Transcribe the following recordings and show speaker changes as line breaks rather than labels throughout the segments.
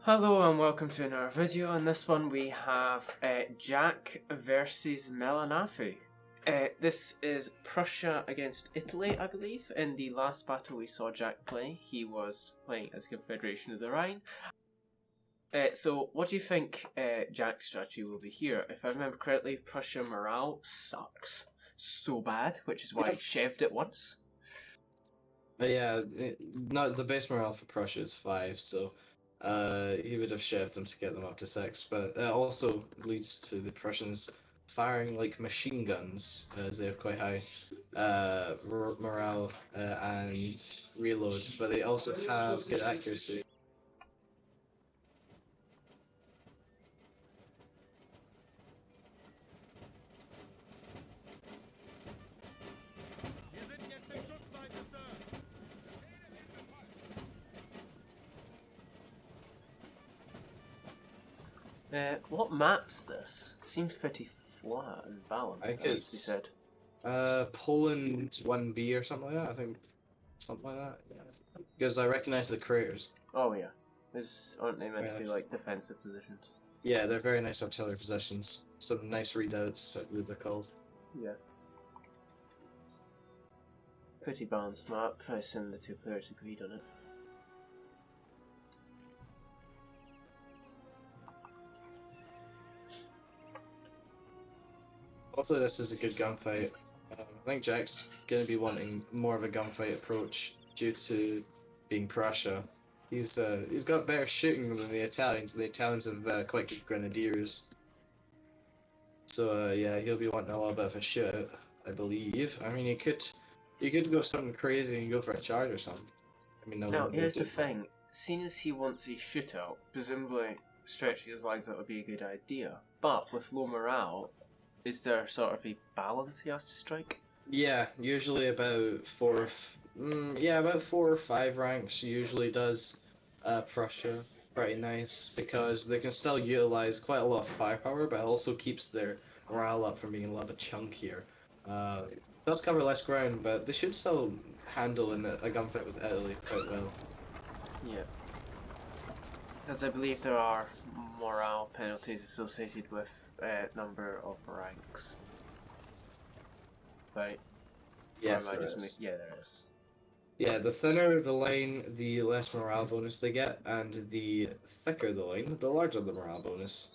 Hello and welcome to another video. In this one we have Jack versus Malanaphy. This is Prussia against Italy, I believe. In the last battle we saw Jack play, he was playing as Confederation of the Rhine. So what do you think Jack's strategy will be here? If I remember correctly, Prussia morale sucks so bad, which is why he shaved it once.
Yeah, not the base morale for Prussia is 5, so he would have shoved them to get them up to 6, but it also leads to the Prussians firing like machine guns, as they have quite high morale and reload, but they also have good accuracy.
What map's this? It seems pretty flat and balanced,
I think
as you said.
Poland 1B or something like that, I think. Something like that, yeah. Because I recognize the craters.
Oh yeah. Aren't they meant to be like defensive positions?
Yeah, they're very nice artillery positions. Some nice readouts, I believe they're called.
Yeah. Pretty balanced map. I assume the two players agreed on it.
Hopefully this is a good gunfight. I think Jack's going to be wanting more of a gunfight approach due to being Prussia. He's got better shooting than the Italians. The Italians have quite good grenadiers. So yeah, he'll be wanting a little bit of a shootout, I believe. I mean, you could go something crazy and go for a charge or something. I mean,
now here's the thing: seeing as he wants a shootout, presumably stretching his lines out would be a good idea. But with low morale, is there sort of a balance he has to strike?
Yeah, usually about about 4 or 5 ranks usually does Prussia pretty nice, because they can still utilize quite a lot of firepower, but it also keeps their morale up from being a little bit chunkier. Does cover less ground, but they should still handle in a gunfight with Italy quite well.
Yeah. As I believe there are morale penalties associated with number of ranks. Right?
Yes,
yeah, there is.
Yeah, the thinner the line, the less morale bonus they get, and the thicker the line, the larger the morale bonus.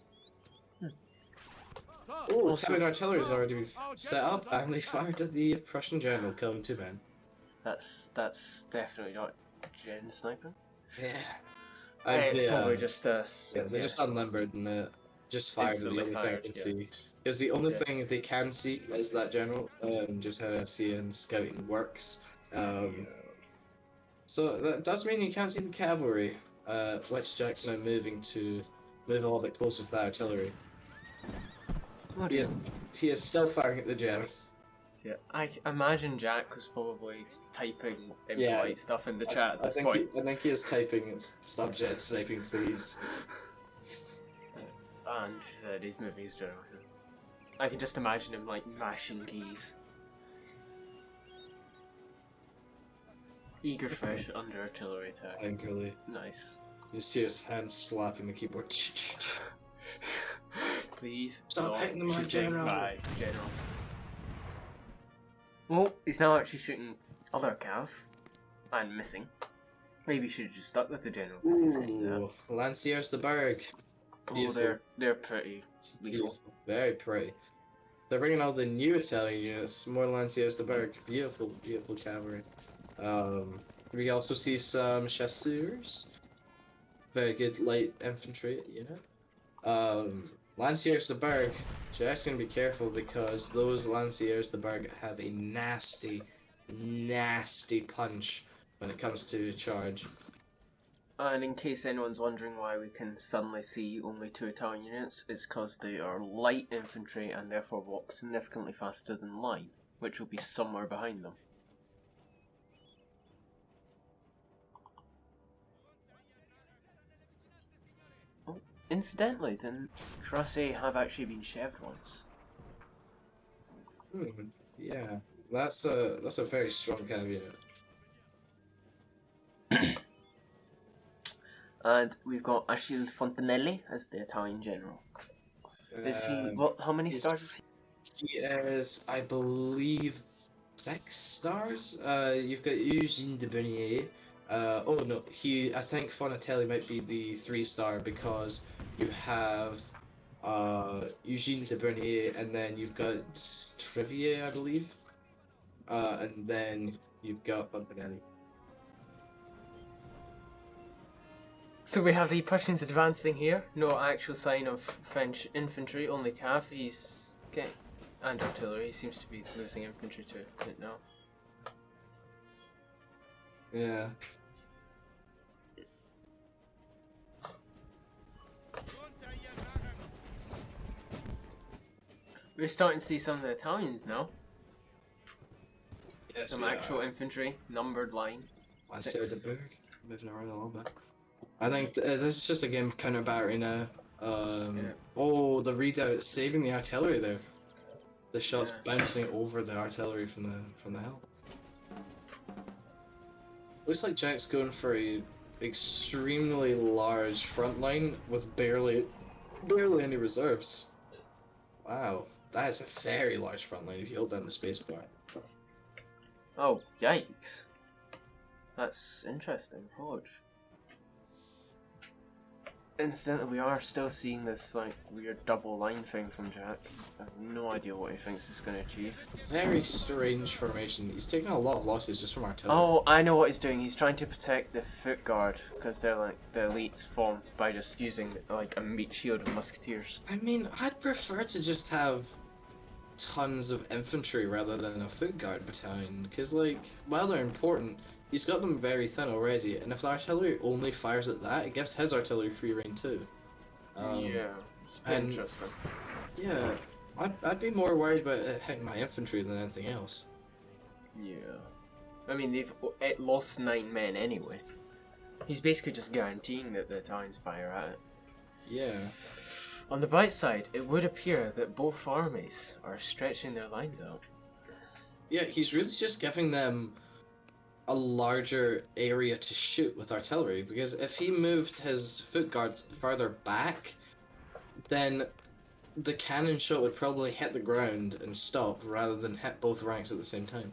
Oh, Italian artillery is already set up, and they fired at the Prussian general, killing 2 men.
That's definitely not gen sniping.
Yeah.
It's probably just
they're just unlimbered and just fired at the only thing I can see. Because the only thing they can see is that general, just how FCN scouting works. So that does mean you can't see the cavalry, which Jack's now moving to move a little bit closer to the artillery. He is still firing at the general.
Yeah, I imagine Jack was probably typing impolite stuff in the chat at this point.
I think he is typing subject sniping, please.
And he's moving his general. I can just imagine him like mashing keys. Eager fish under artillery attack.
Angrily.
Nice.
You see his hands slapping the keyboard.
Please
stop hitting my
general. General. Well, he's now actually shooting other cav and missing. Maybe he should have just stuck with the general because he's hitting that.
Lanciers de Berg.
Oh, they're pretty lethal.
Very pretty. They're bringing all the new Italian units, more Lanciers de Berg. Beautiful, beautiful cavalry. We also see some chasseurs. Very good light infantry unit. Lanciers de Berg, just gonna be careful because those Lanciers de Berg have a nasty, nasty punch when it comes to charge.
And in case anyone's wondering why we can suddenly see only 2 Italian units, it's because they are light infantry and therefore walk significantly faster than line, which will be somewhere behind them. Incidentally, didn't Crusade have actually been shaved once?
Yeah, that's a very strong caveat.
And we've got Achille Fontanelli as the Italian general. Is he what? How many stars is he?
He is, I believe, 6 stars. You've got Eugene de Bernier. Oh no, I think Fonatelli might be the 3-star because you have Eugene de Bernier, and then you've got Trivier, I believe. And then you've got Fontanelli.
So we have the Prussians advancing here. No actual sign of French infantry, only cav. He's okay. And artillery. He seems to be losing infantry to it now.
Yeah.
We're starting to see some of the Italians now.
Yes,
Some actual infantry, numbered line.
Lancier de Berg, moving around a little bit. I think this is just a game of counter battery now. Oh, the redoubt saving the artillery there. The shots bouncing over the artillery from the hill. Looks like Jack's going for a extremely large front line with barely any reserves. Wow, that is a very large front line if you hold down the spacebar.
Oh, yikes. That's interesting. Hodge. Incidentally, we are still seeing this like weird double line thing from Jack. I have no idea what he thinks it's going to achieve.
Very strange formation. He's taking a lot of losses just from artillery.
Oh, I know what he's doing. He's trying to protect the foot guard because they're like the elites formed by just using like a meat shield of musketeers.
I mean, I'd prefer to just have tons of infantry rather than a foot guard battalion, because like while they're important, he's got them very thin already, and if the artillery only fires at that, it gives his artillery free rein too.
Yeah, it's pretty interesting.
Yeah, I'd be more worried about it hitting my infantry than anything else.
Yeah, I mean they've lost 9 men anyway. He's basically just guaranteeing that the Italians fire at it.
Yeah.
On the bright side, it would appear that both armies are stretching their lines out.
Yeah, he's really just giving them a larger area to shoot with artillery, because if he moved his foot guards further back, then the cannon shot would probably hit the ground and stop rather than hit both ranks at the same time.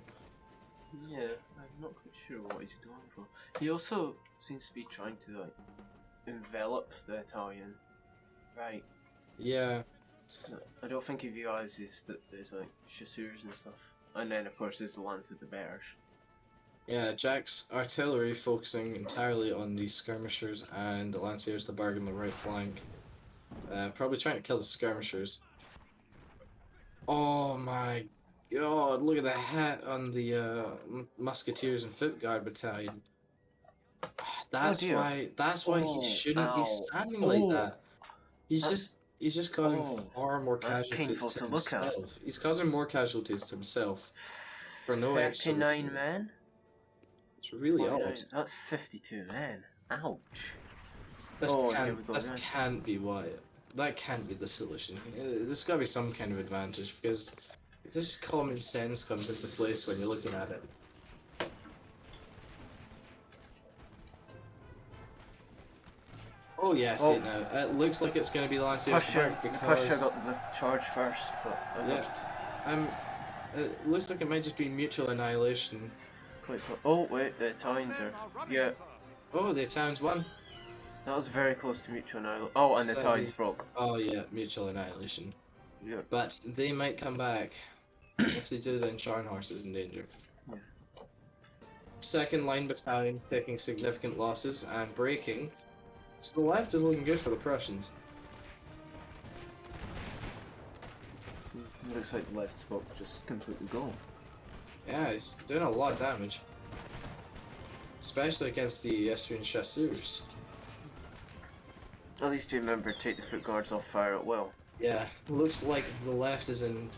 Yeah, I'm not quite sure what he's doing for. He also seems to be trying to like envelop the Italian right.
Yeah.
I don't think he realises that there's like chasseurs and stuff. And then of course there's the Lance of the Bears.
Yeah, Jack's artillery focusing entirely on the skirmishers and the Lanciers de Berg on the right flank. Probably trying to kill the skirmishers. Oh my god, look at the hat on the Musketeers and Foot Guard battalion. That's why he shouldn't be standing like that. He's just causing far more casualties to himself. He's causing more casualties to himself for no extra.
39 men?
It's really odd.
That's 52 men. Ouch.
This can't be why. That can't be the solution. There's got to be some kind of advantage, because this common sense comes into place when you're looking at it. Oh yeah, I see it now. It looks like it's going to be Lanciers because
Prussia got the charge first, but
it looks like it might just be mutual annihilation.
Oh wait, the Italians are
Oh, the Italians won.
That was very close to mutual annihilation. Oh, and the Italians broke.
Oh yeah, mutual annihilation.
Yeah.
But they might come back. If they do, then Scharnhorst is in danger.
Yeah.
Second line battalion taking significant losses and breaking. So the left is looking good for the Prussians.
Looks like the left's about to just completely go.
Yeah, he's doing a lot of damage. Especially against the Austrian chasseurs.
At least you remember to take the foot guards off fire at will.
Yeah, looks like the left is in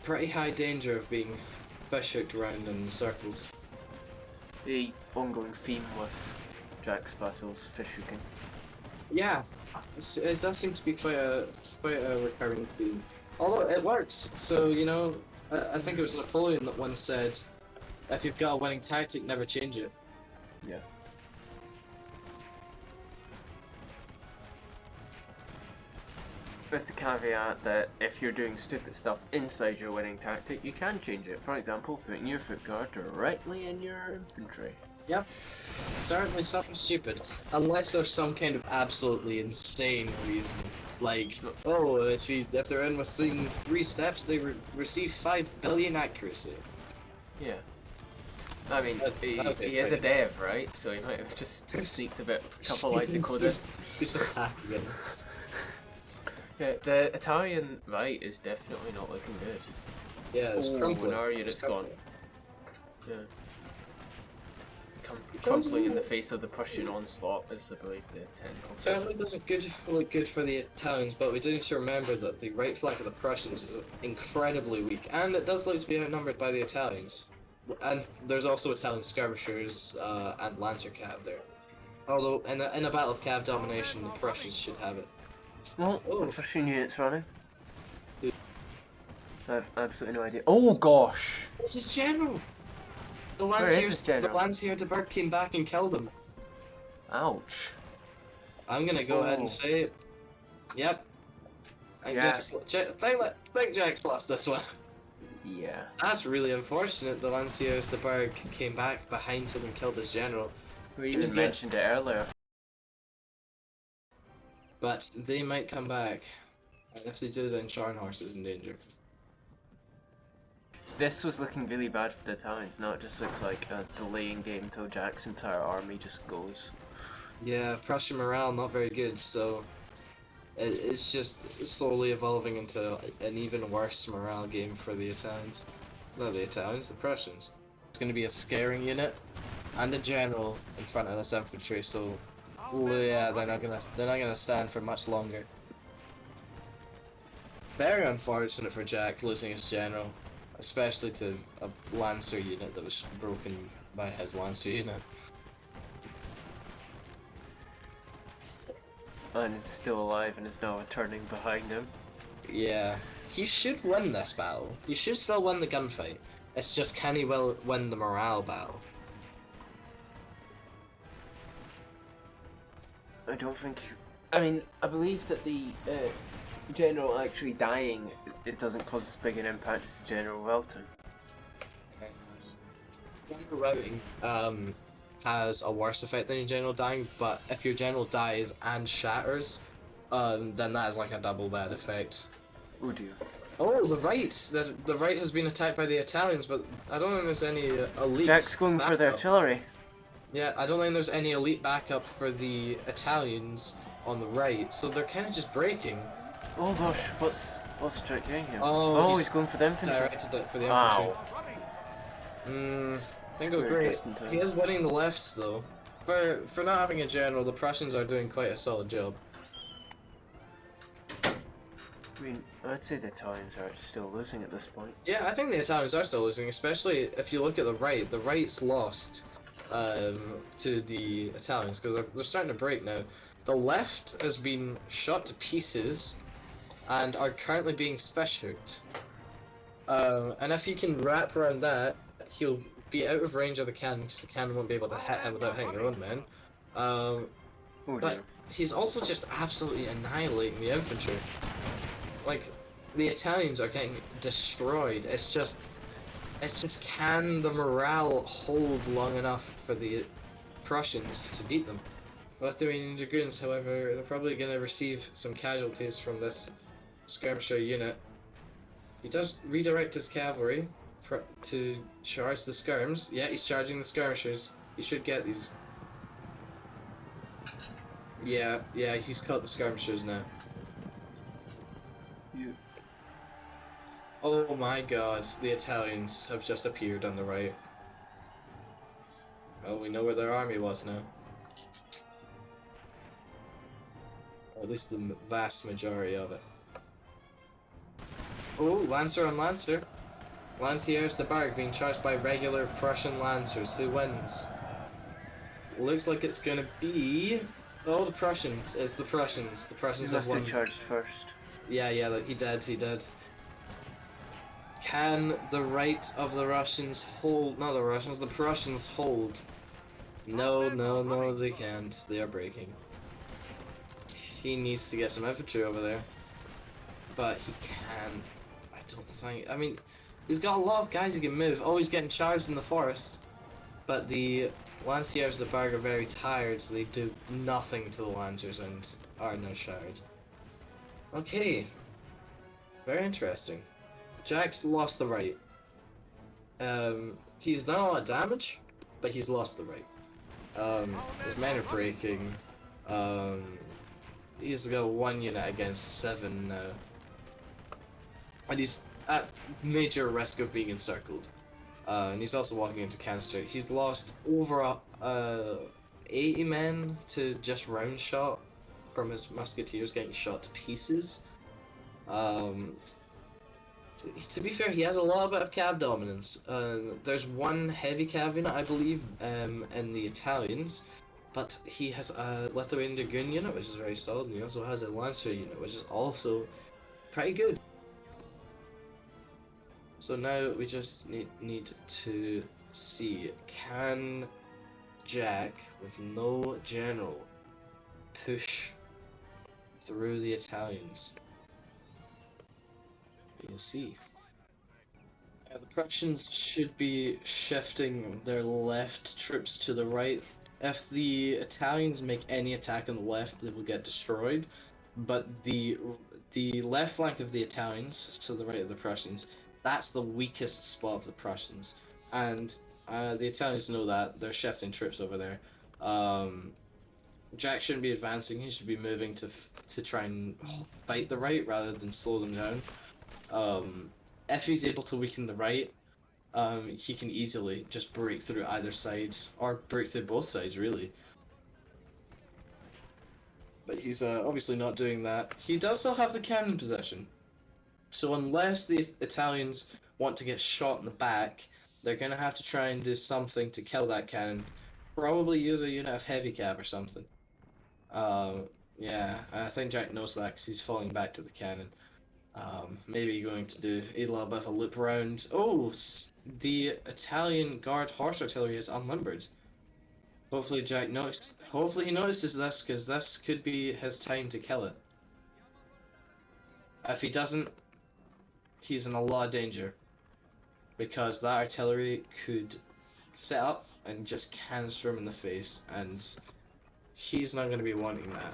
pretty high danger of being fish-hooked around and circled.
The ongoing theme with Jack's battles, fish hooking.
Yeah, it does seem to be quite a recurring theme. Although it works, so you know, I think it was Napoleon that once said, "If you've got a winning tactic, never change it."
Yeah. with the caveat that if you're doing stupid stuff inside your winning tactic, you can change it. For example, putting your foot guard directly in your infantry.
Yep. Certainly something stupid. Unless there's some kind of absolutely insane reason. Like, oh, if they're in within 3 steps, they receive 5 billion accuracy.
Yeah. I mean, he is a dev, right? So he might have just sneaked a couple lines of code in.
He's just hacking it.
Yeah, the Italian right is definitely not looking good.
Yeah, it's crumpling.
An R unit's gone. Yeah. Crumpling in the face of the Prussian onslaught is, I believe, the technical.
Certainly doesn't look good for the Italians, but we do need to remember that the right flank of the Prussians is incredibly weak, and it does look to be outnumbered by the Italians. And there's also Italian skirmishers and Lancer cav there. Although in a battle of cav domination, the Prussians should have it.
Well, the Prussian unit's running. I have absolutely no idea. Oh gosh!
This is General! The Lancier de Burke came back and killed him.
Ouch.
I'm gonna go ahead and say it. Yep. I think Jack's lost this one.
Yeah.
That's really unfortunate. The Lanciers de Burke came back behind him and killed his general.
We even mentioned it earlier.
But they might come back. And if they do, then Scharnhorst is in danger.
This was looking really bad for the Italians. Now it just looks like a delaying game until Jack's entire army just goes.
Yeah, Prussian morale not very good, so it's just slowly evolving into an even worse morale game for the Italians. Not the Italians, the Prussians. It's going to be a scaring unit and a general in front of this infantry, so yeah, they're not gonna stand for much longer. Very unfortunate for Jack losing his general. Especially to a Lancer unit that was broken by his Lancer unit.
And is still alive and is now turning behind him.
Yeah, he should win this battle. He should still win the gunfight. It's just, can he win the morale battle?
I don't think... I mean, I believe that the general actually dying, it doesn't cause as big an impact as the General Welton.
General routing has a worse effect than your general dying, but if your general dies and shatters, then that is like a double bad effect.
Oh dear.
Oh, the right! The right has been attacked by the Italians, but I don't think there's any elite.
Jack's going for the artillery.
Yeah, I don't think there's any elite backup for the Italians on the right, so they're kind of just breaking.
Oh gosh, what's Jack doing here?
Oh,
he's going for the infantry.
Directed it for the infantry.
Wow.
Didn't go great. He is winning the lefts though. For not having a general, the Prussians are doing quite a solid job.
I mean, I'd say the Italians are still losing at this point.
Yeah, I think the Italians are still losing, especially if you look at the right. The right's lost to the Italians because they're starting to break now. The left has been shot to pieces and are currently being fissured. And if he can wrap around that, he'll be out of range of the cannon because the cannon won't be able to hit him without hitting their own men. But he's also just absolutely annihilating the infantry. Like, the Italians are getting destroyed. It's just can the morale hold long enough for the Prussians to beat them? Lithuanian Dragoons, however, they're probably going to receive some casualties from this skirmisher unit. He does redirect his cavalry to charge the skirms. Yeah, he's charging the skirmishers. He should get these. Yeah, he's caught the skirmishers now. Oh my god, the Italians have just appeared on the right. Well, we know where their army was now. Or at least the vast majority of it. Oh, Lancer on Lancer. Lanciers de Berg being charged by regular Prussian Lancers. Who wins? Looks like it's gonna be... Oh, the Prussians. It's the Prussians. The Prussians have won.
He charged first.
Yeah, he did. Can the right of the Russians hold... Not the Russians, the Prussians hold? No, they can't. They are breaking. He needs to get some infantry over there. but he can. I don't think. I mean, he's got a lot of guys he can move. Oh, he's getting charged in the forest, but the Lanciers of the Berg are very tired, so they do nothing to the Lancers and are no shard. Okay, very interesting. Jack's lost the right. He's done a lot of damage, but he's lost the right. His men are breaking. He's got 1 unit against 7 now. And he's at major risk of being encircled. And he's also walking into canister. He's lost over 80 men to just round shot from his musketeers getting shot to pieces. To be fair, he has a little bit of cav dominance. There's one heavy cav unit, I believe, in the Italians, but he has a Lithuanian Dragoon unit, which is very solid, and he also has a Lancer unit, which is also pretty good. So now we just need to see, can Jack, with no general, push through the Italians? You'll see. The Prussians should be shifting their left troops to the right. If the Italians make any attack on the left, they will get destroyed. But the left flank of the Italians, to the right of the Prussians, that's the weakest spot of the Prussians. And the Italians know that. They're shifting troops over there. Jack shouldn't be advancing. He should be moving to try and fight the right rather than slow them down. If he's able to weaken the right, he can easily just break through either side, or break through both sides, really. But he's obviously not doing that. He does still have the cannon position. So unless the Italians want to get shot in the back, they're going to have to try and do something to kill that cannon. Probably use a unit of heavy cav or something. Yeah, I think Jack knows that because he's falling back to the cannon. Maybe going to do a little bit of a loop around. Oh, the Italian guard horse artillery is unlimbered. Hopefully Jack noticed. Hopefully he notices this, because this could be his time to kill it. If he doesn't, he's in a lot of danger, because that artillery could set up and just canister him in the face, and he's not going to be wanting that.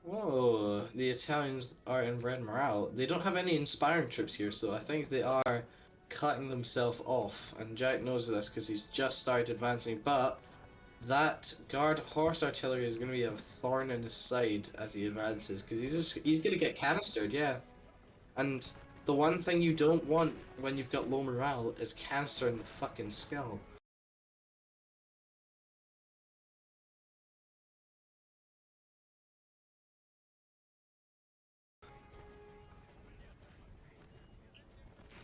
Whoa, the Italians are in red morale. They don't have any inspiring troops here, so I think they are cutting themselves off. And Jack knows this because he's just started advancing, but that guard horse artillery is going to be a thorn in his side as he advances, because he's going to get canistered, yeah. And the one thing you don't want when you've got low morale is canister in the fucking skull.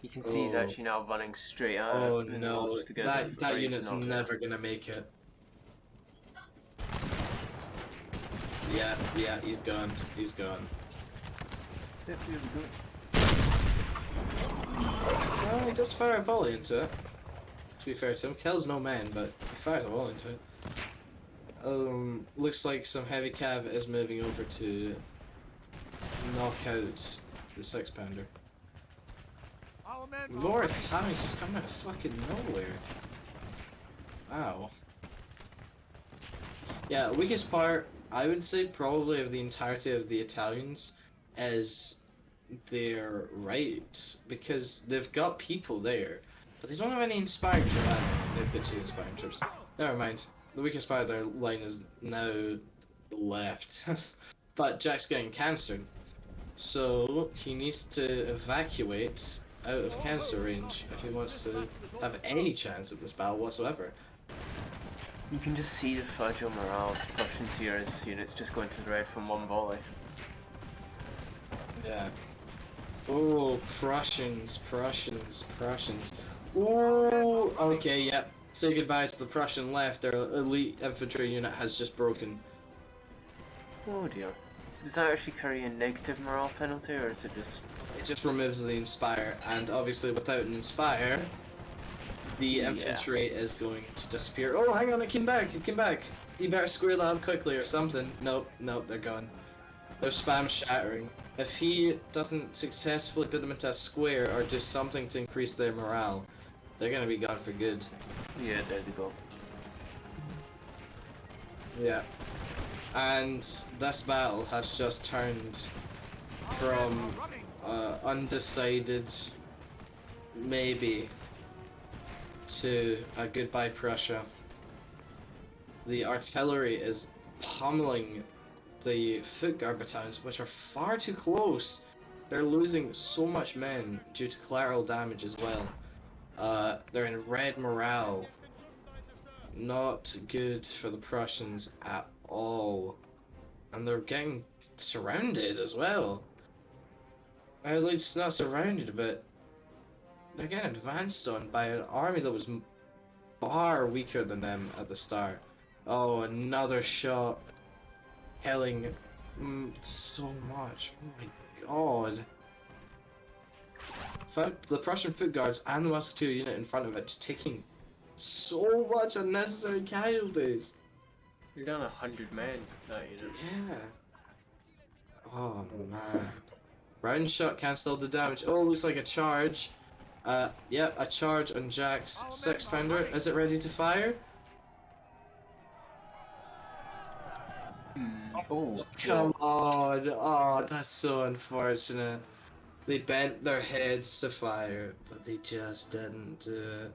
You can see he's actually now running straight out.
Oh no, that unit's never gonna make it. Yeah, he's gone. He's gone. Well, he does fire a volley into it. To be fair to him, kills no man, but he fires a volley into it. Looks like some heavy cav is moving over to knock out the 6-pounder. More Italians just coming out of fucking nowhere. Wow. Yeah, the weakest part, I would say, probably of the entirety of the Italians is their right, because they've got people there, but they don't have any inspiring troops. They've got 2 inspiring troops. Never mind. The weakest part of their line is now the left. But Jack's getting cancered, so he needs to evacuate out of canister range if he wants to have any chance of this battle whatsoever.
You can just see the fragile morale of the Prussians here as units just going to the red from one volley.
Yeah. Oh, Prussians. Oh, okay, yep. Say goodbye to the Prussian left. Their elite infantry unit has just broken.
Oh dear. Does that actually carry a negative morale penalty, or is it just...
It just removes the Inspire, and obviously without an Inspire, the infantry is going to disappear. Oh, hang on, it came back. You better square that up quickly or something. Nope, they're gone. They're spam shattering. If he doesn't successfully put them into a square or do something to increase their morale, they're gonna be gone for good.
Yeah, there they go.
Yeah. And this battle has just turned from undecided maybe to a goodbye Prussia. The artillery is pummeling the foot guard battalions, which are far too close. They're losing so much men due to collateral damage as well. They're in red morale. Not good for the Prussians at all. And they're getting surrounded as well. At least not surrounded, but they're getting advanced on by an army that was far weaker than them at the start. Oh, another shot. Killing so much. Oh my god. The Prussian foot guards and the musketeer unit in front of it just taking so much unnecessary casualties.
You're down 100 men, that unit.
Yeah. Oh man. Round shot cancelled the damage. Oh, looks like a charge. Yeah, a charge on Jack's 6-pounder. Is it ready to fire?
Oh,
Come on. Oh, that's so unfortunate. They bent their heads to fire, but they just didn't do it.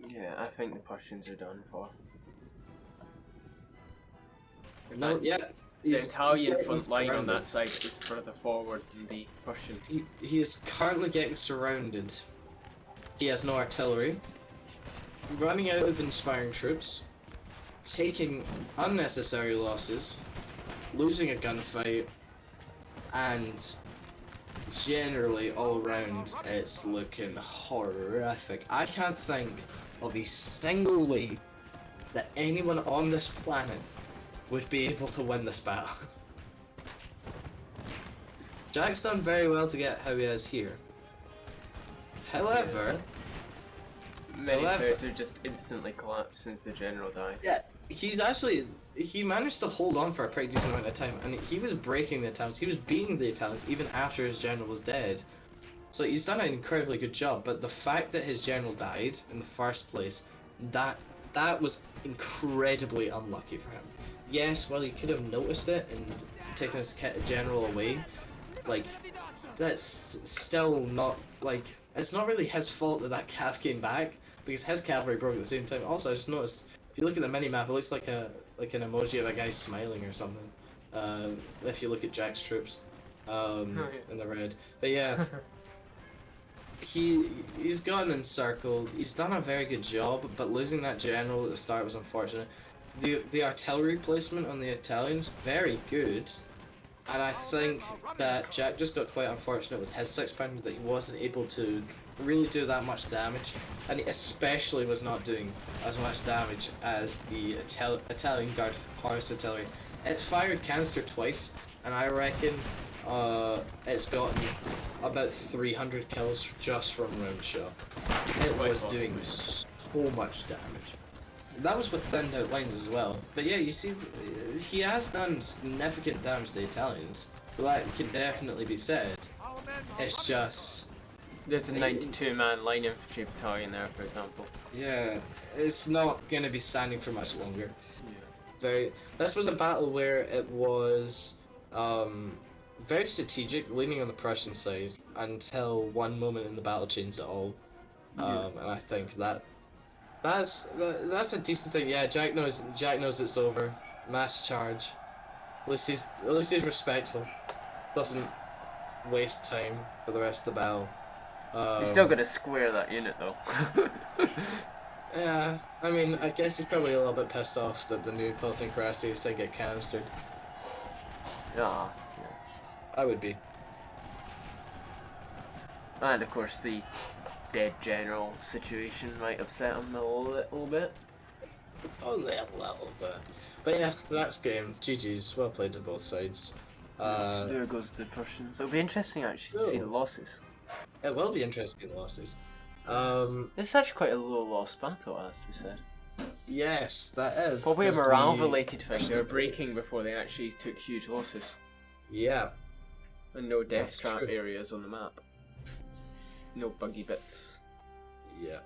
Yeah, I think the Prussians are done for.
No, yeah.
The Italian front line on that side is further forward than the Prussian.
He is currently getting surrounded. He has no artillery. Running out of inspiring troops. Taking unnecessary losses. Losing a gunfight. And generally, all around, it's looking horrific. I can't think of a single way that anyone on this planet would be able to win this battle. Jack's done very well to get how he is here. However,
many players are just instantly collapsed since the general died.
Yeah, he managed to hold on for a pretty decent amount of time, and he was breaking the Italians. He was beating the Italians even after his general was dead. So he's done an incredibly good job. But the fact that his general died in the first place, that was incredibly unlucky for him. Yes, well, he could have noticed it and taken his general away. Like, that's still not, like, it's not really his fault that cav came back, because his cavalry broke at the same time. Also, I just noticed, if you look at the mini-map, it looks like an emoji of a guy smiling or something. If you look at Jack's troops, in the red. But yeah, he's gotten encircled. He's done a very good job, but losing that general at the start was unfortunate. The artillery placement on the Italians, very good. And I think that Jack just got quite unfortunate with his 6-pounder that he wasn't able to really do that much damage. And he especially was not doing as much damage as the Italian Guard Horse Artillery. It fired canister twice, and I reckon it's gotten about 300 kills just from round shot. It was doing so much damage. That was with thinned out lines as well. But yeah, you see, he has done significant damage to the Italians. That can definitely be said. It's just...
There's a 92-man line infantry battalion there, for example.
Yeah, it's not going to be standing for much longer. Yeah. This was a battle where it was very strategic, leaning on the Prussian side, until one moment in the battle changed it all. And I think that's a decent thing. Yeah, Jack knows it's over. Mass charge. At least he's respectful. Doesn't waste time for the rest of the battle.
He's still gonna square that unit though.
Yeah, I mean, I guess he's probably a little bit pissed off that the new Pilting Crasty is to get canistered.
Yeah.
I would be.
And of course the dead general situation might upset him a little bit.
Only a little bit. But yeah, that's game. GG's. Well played to both sides.
There goes the Prussians. It'll be interesting actually to see the losses.
It will be interesting losses.
This is actually quite a low loss battle, as to be said.
Yes, that is.
Probably a
because
morale
we-
related thing. They were breaking before they actually took huge losses.
Yeah,
And no death
That's
trap
true.
areas on the map. No buggy bits.
yeah.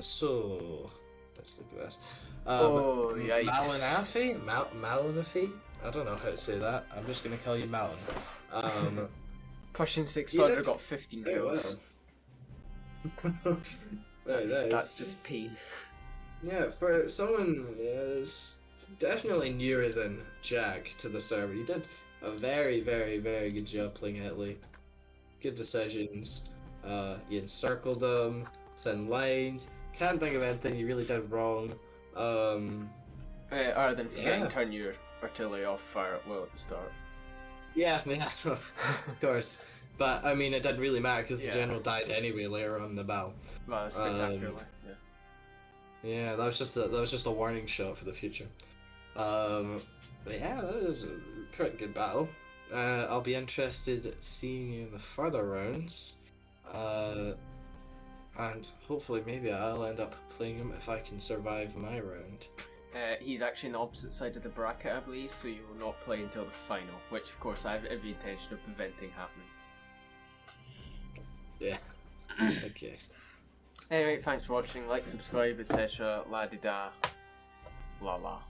So let's look at this.
Oh, yikes.
Malanaphy? Malanaphy? I don't know how to say that. I'm just gonna call you Malin.
Pushing 6
You
butter
did
got 15
very
kills.
well. Very nice.
That's just pain.
Yeah, for someone who is definitely newer than Jack to the server, you did a very, very, very good job playing Italy. Good decisions. You encircled them, thin lines. Can't think of anything you really did wrong.
Other than forgetting
Yeah.
turn your artillery off fire at will at the start.
Yeah, of course. But I mean, it didn't really matter because
Yeah.
the general died anyway later on in the battle.
Well, spectacularly, yeah.
Yeah, that was just a warning shot for the future. But yeah, that was a pretty good battle. I'll be interested seeing you in the further rounds. And hopefully maybe I'll end up playing him if I can survive my round.
He's actually on the opposite side of the bracket, I believe, so you will not play until the final, which of course I have every intention of preventing happening.
Yeah. Okay.
Anyway, thanks for watching, like, subscribe, etc. La di da. La la.